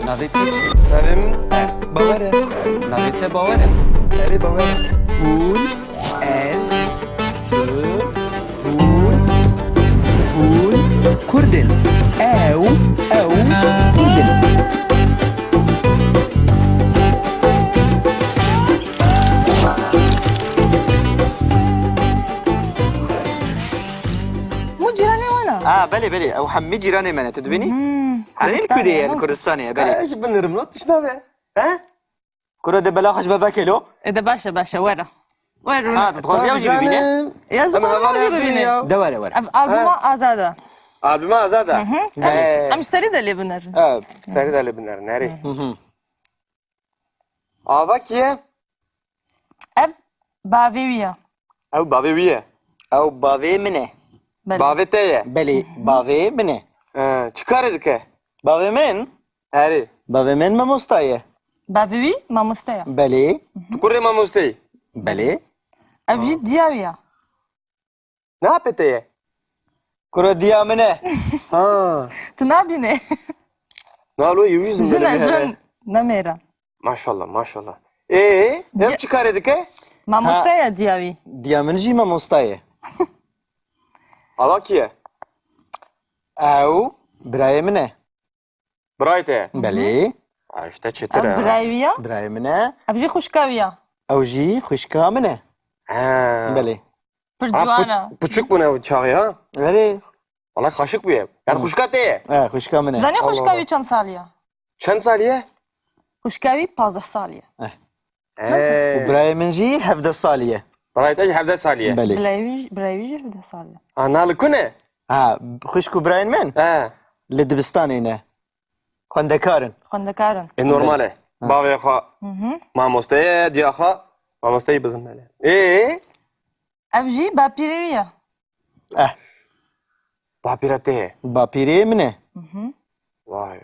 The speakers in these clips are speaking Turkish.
Navê te çi? Navê min Bawer e. Navê te bawer e? Erê Bawer e. Hûn, ez, tu, hûn, Kurdin. Ew, Kurdin. مو جيراني وانا. بلي بلي او حمي جيراني منه تدبيني؟ حنين كردية الكردستانية بلي. ايش بنرم not تش navê. ها؟ كرة دي بلاخش بفاكلو؟ اذا باشا ورا ورا تتغازي او جيبي بيني؟ يا زلمه أنا ما هبالي جيبي بيني أبدي دوري ورا. البوم ازاده Albüme azada. امش سريده اللي بنر Seri de binler. Nereye? Ava kiye? اف بافيويا Ev bavê wî ye. او بافي منه. بلى Bavê te ye. بلي بافي منه. Çi karê dike? بافي من؟ Erê. بافي من ما مستاية. بافيوي ما مستيا بلي Tu kurê mamosteyî. بلي اف جي دياويا Ne yapê te ye? كرة ديا منه. Ha. تنابيني Nalo yüzüm جن böyle جن hele. نميرا Maşallah maşallah. Ev çi karê dike? ما مستيا دياوي ديا من جي ما مستاية. Ava kiye? او براي منه. Birayê te ye. بلي Ha işte çetir اف ha. برايويا براي منه. اف جي خوشكاويا او جي خشكا منه. Ha. بلي برجوانا Puçuk bu ne çağı ha? بلي Vallahi kaşık bu ev. Yani kuşka te ye. خشكا منه. زاني خوشكاوي چند ساليا Çend saliye? خوشكاوي 15 ساليا وبراي من جي حفظ الصالية. Birayê te 17 saliye. بلي برايوي 11 ساليا Ha nalı ku ne? خشكو براين من؟ Ha. لدبستاني هنا. خندكارن. خندكارن Normale. Bavê xwe mamosteye diya xwe mamosteyî bizin mele. اف جي بابيريويا Bapîra te ye. بابيري منه. Vay.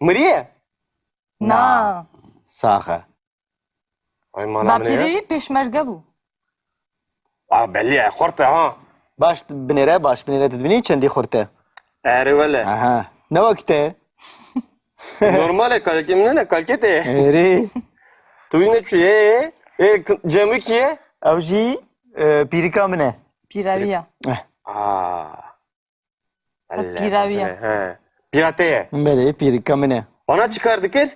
Miriye? نا ساخة. Ay mala min ye. بابيريوي پێشمەرگە بوو Belli ye. Xorte ha. باش بنيرة تدبني چندي خورته. Erê wele. اها نوكته. Normale kalke min ne kalke te ye. ري Tu ne çi ye? Cemî ki ye? او جي بيريكا منه. پیراویە پیراویە Pîra te ye. بله بيريكا منه. Bana çıkar dikir?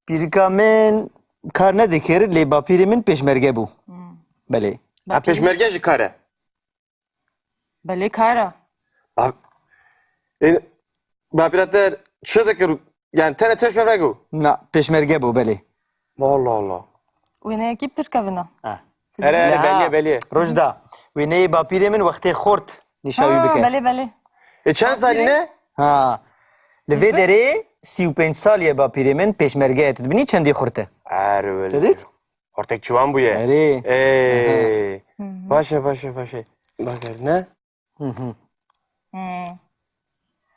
بيريكا من کار ندکر لی باپیری من پیشمرگه بو. بله. Ha peşmerge ji kare. بەلێ کارە Bapîra te çi dikir? Yani tene peşmerge bu. نه پیشمرگه بو بله. Allah Allah. وێنەیەکی پرکەونە Belli belli. روجدا وینه باپیری من وقتی خورد نشاوی بکن. بەلێ بەلێ Çend saline? ها. لوی دره 35 سالیه باپیری من پیشمرگه تدبنی چندی خورته. Erê wele. Dedit? Hortek çivan bu ye. Erê. Başa. Bak ne?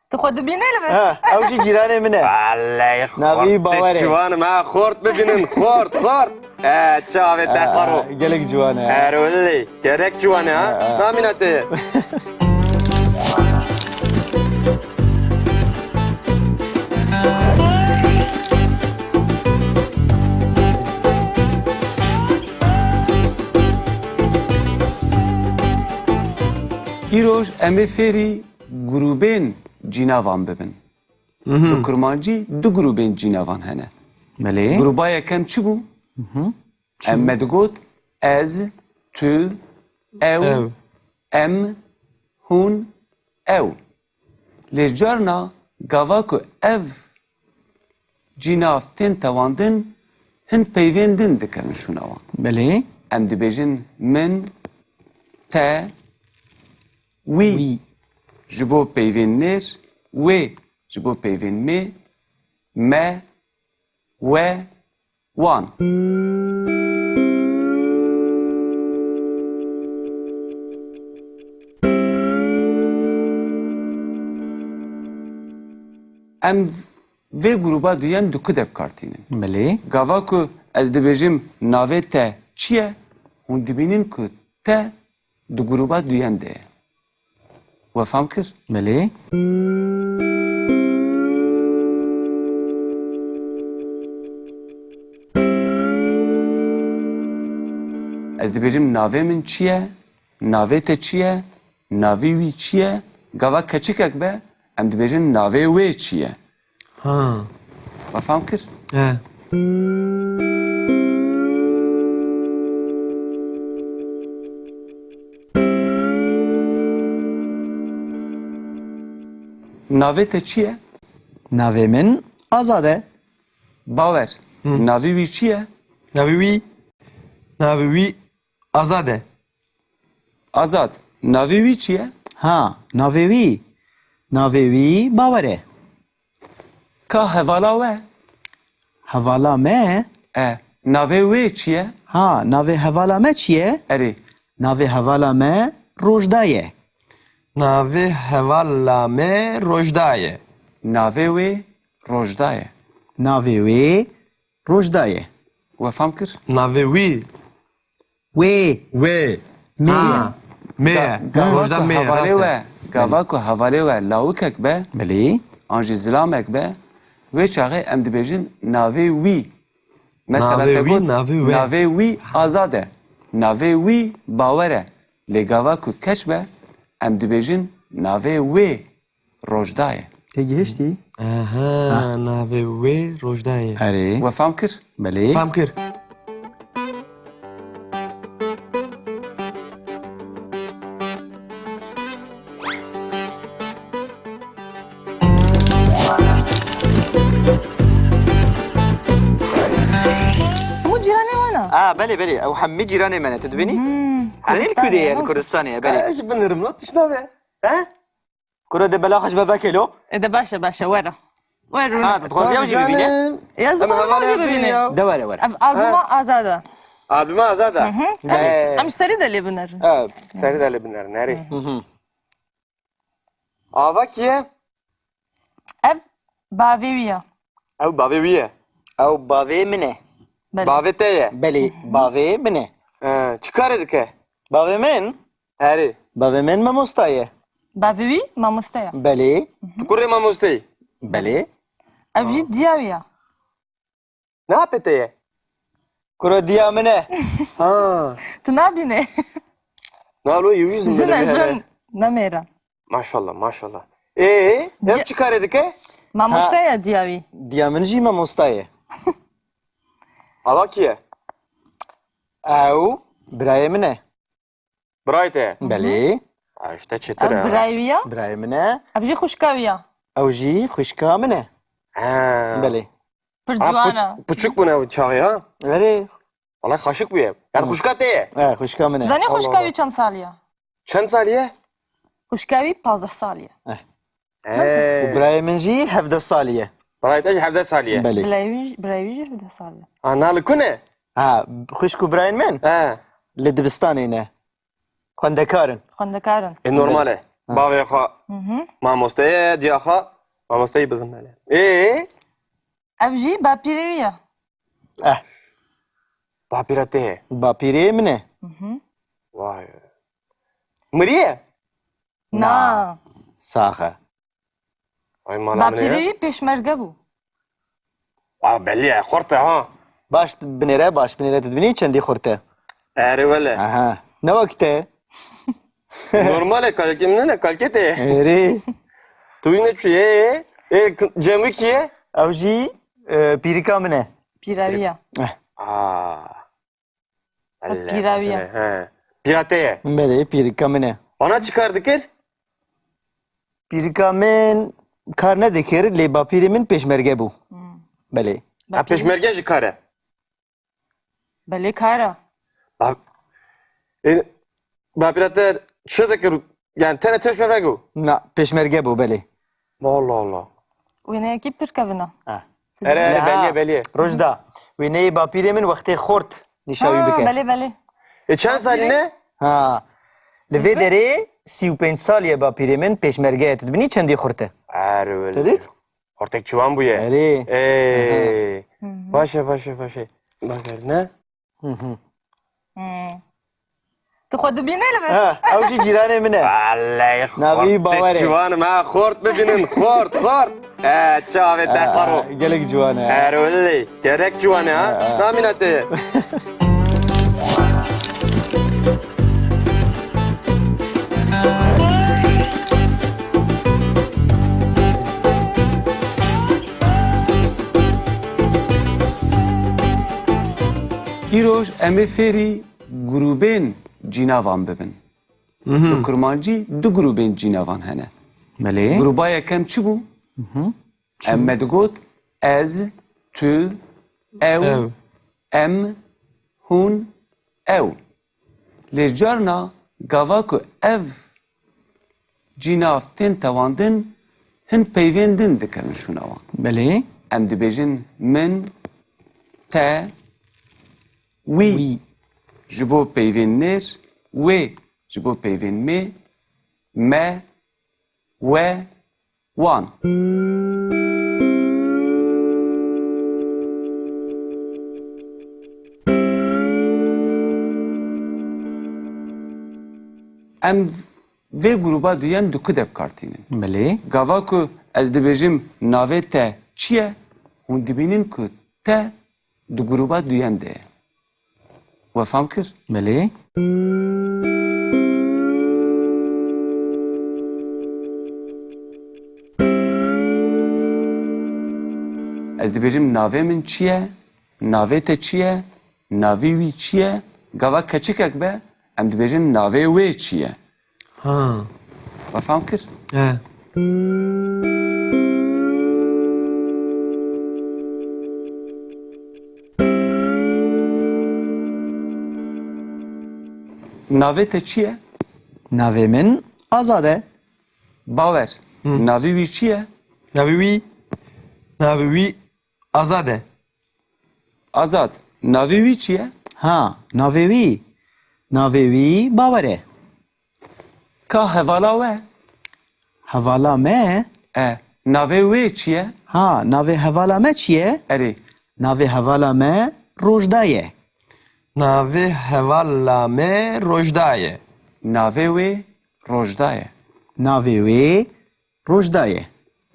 Tu xwe dibînî li vir ها او جی جیرانه منه. Vallahi Navi hortek bavare. çivanım ha. Hort bibinin. Hort. Çavet de xaro. گلک جوانه. Erê wele. Gerek çivanı ha. Naminate. Îroj em ê fêrî grûbên cînavan bibin. Li kurmancî du grûbên cînavan hene. بله. Grûba yekem çi bû? Em me digot ez, tu, ew, em, hûn, ew. Lê carna gava ku ev cînav tên tewandin hin peyvên din dikerin şûnawan. بله. Em dibêjin min, te, wî ji bo peyvên nêr, wê ji bo peyvên mê, me, we, wan. Em vê grûba duyan du ku depkartînin. بله. Gava ku ez dibêjim navê te çi ye, hûn dibînin ku te du grûba duyan de ye. We fam kir? بله. dibêjim navê min çi ye, navê te çi ye, navê wî çi ye, gava keçikek be, em dibêjin navê wê çi ye. Ha. Vefam kir? He. Navê te çi ye? Navê min Azad e. Bawer. Navê wî çi ye? Navê wî. Navê wî Azad e. Azad. Navê wî çi ye? Ha, navê wî. Navê wî Bawer e. Ka hevala we? Hevala me? Navê wê çi ye? Ha, navê hevala me çi ye? Erê. Navê hevala me Rojda ye. Navê hevala me Rojda ye. Navê wê Rojda ye. Navê wê Rojda ye. Wefam kir? Navê wî. Wê. Wê. Me Ha. Me ye. Gava Rojda ku me ye. hevalê rast e. we, gava ku hevalê we lawikek be, Belê. an jî zilamek be, wê çaxê em dibêjin navê wî. Mesela Navê te wî, got, navê wê. navê wî Azad e. Navê wî Bawer e. Lê gava ku keç be, em dibêjin navê wê Rojda ye. Te gihiştî? Aha. Navê wê Rojda ye. Erê. Wefam kir? Belê. Fam kir. مو جيراني وانا. بله بله او همه جیران منه تدبینی؟ هنین کدیه الکردستانیه بله. ايش بنرم نوت شنو ها کرو ده بلاخش به کیلو؟ اذا باشا باشا ورا. ورا. تتخوزی او جی ببینه؟ يا زلمه ما جي ببيني. ده وره وره. Azuma azada. Abi ma azada Am seri de اللي بنر. seri de binler neri ava kiye Ev baviya. ev bave wiye او باوی منه. بله. bave teye بله باوی منه. çıkar edike باوی من؟ heri باوی من ممستایه. Baviwi ma mustaya. بله. tukurre mamustey بله. Ev jî diyawiya. ne yapeteye کرو دیا منه. ha Tu nabîne. ne alo yüzüm Jin böyle jin nemêra. maşallah maşallah hep çıkar edike Ma mustaya diyawî. دیا من جی ممستایه. ava kiye او برای منه. brayte بله. işte çıtır Ev ha biraywiya. برای منه. Ev jî xuşkawiya. او جی خوشکا منه. بله. Pir ciwana. Puçuk bu ne çağı ya بله. Valla kaşık bu ya yani kuşka teye خوشکا منه. Zanî xuşkawî çend saliya? çend saliye Xuşkawî 15 saliye. برای من جی 17 سالیه. brayte 17 saliye بله. Birayî jî 17 saliye. Analı ku ne خوشکو برای من؟ لدبستانی نه. خواندکارن. Xwendekarin. normale bavê xwe mamosteye diya xwe mamosteyî bizim hele Ev jî bapîrêwiya. bapîra teye باپیری منه. vay miriye Na. ساخه. ay mala min ya Bapîrêwî pêşmerge bû. belli ya xorte ha باش بنیره باش بنیره تدبینی چندی خورته. eri vele آها. نه وقته؟ normale kalke ne kalke teye ری. tu ne çiye cemik kiye او جی پیریکا منه. Pîrawiya. piraviye pira teye بله پیریکا منه. bana çıkar dikir پیریکا من کار ندکر لی باپیری من پیشمرگه بو. بله. ha peşmerge çıkare Belê kara. bapîra te çi dikir yani tene peşmerge bu نه پیشمرگه بو بله. Allah Allah Wêneyekî pir kevina. eri belli روجدا وینه باپیری من وقتی خورد نشاوی بکن. Belê belê. çend saline ها. لوی دره 35 سالیه باپیری من پیشمرگه تدبینی چندی خورته. eri vele Dedit? Ortak çuvan bu ya. اری. Başa. Bak ne? Tu xwe dibîne li vir? ها او جی جیران منه. Vallahi Nabi hortek bavare. çuvanım ha. Hort bibinin. Hort. Çavet de karo. گلک جوانه. Eri vele. Gerek çuvanı ha. Naminate. îroj em ê fêrî grûbên cînavan bibin. Li kurmancî du grûbên cînavan hene. Belê. Gruba yekem çi bû? Em me digot ez, tu, ew, Ew. em, hûn, ew. Lê carna gava ku ev cînav tên tewandin hin peyvên din dikevin şûnavan. Belê. Em dibêjin min, te, wî ji bo peyvên nêr, wê ji bo peyvên mê, me, we, wan. Em vê gruba duyem du ku depkartînin. Belê. Gava ku ez dibêjim navê te çi ye, hûn dibînin ku te du gruba duyem de ye. We fam kir? Belê. Ez dibêjim navê min çi ye, navê te çi ye, navê wî çi ye, gava keçikek be, em dibêjin navê wê çi ye. Ha. We fam kir? He. Navê te çi ye? Navê min Azad e. Bawer. Navê wî çi ye? Navê wî. Navê wî Azad e. Azad. Navê wî çi ye? Ha, navê wî. Navê wî Bawer e. Ka hevala we? Hevala me. Navê wê çi ye? Ha, navê hevala me çi ye? Erê. Navê hevala me Rojda ye. Navê hevala me Rojda ye. Navê wê Rojda ye. Navê wê Rojda ye.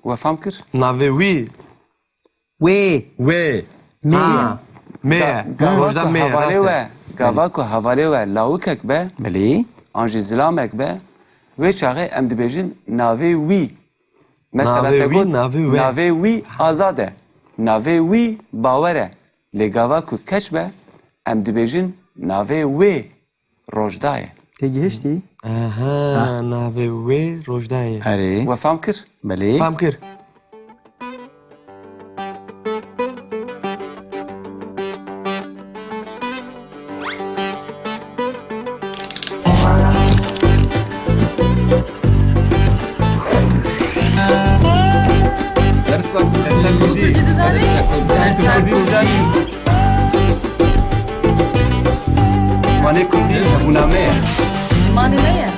We fam kir? Navê wî. Wê. Wê. Me Ha. Me ye. Gava Rojda ku me ye. hevalê rast we, e. gava ku hevalê we lawikek be, Belê. an jî zilamek be, wê çaxê em dibêjin navê wî. Mesela Navê te wî, got navê we. navê wî Azad e. Navê wî Bawer e. Lê gava ku keç be, em dibêjin navê wê Rojda ye. Te gihiştî? Aha. Navê wê Rojda ye. Erê. We fam kir? Belê. Fam kir. Mane kurdî hebûna me ye. Mani me ye.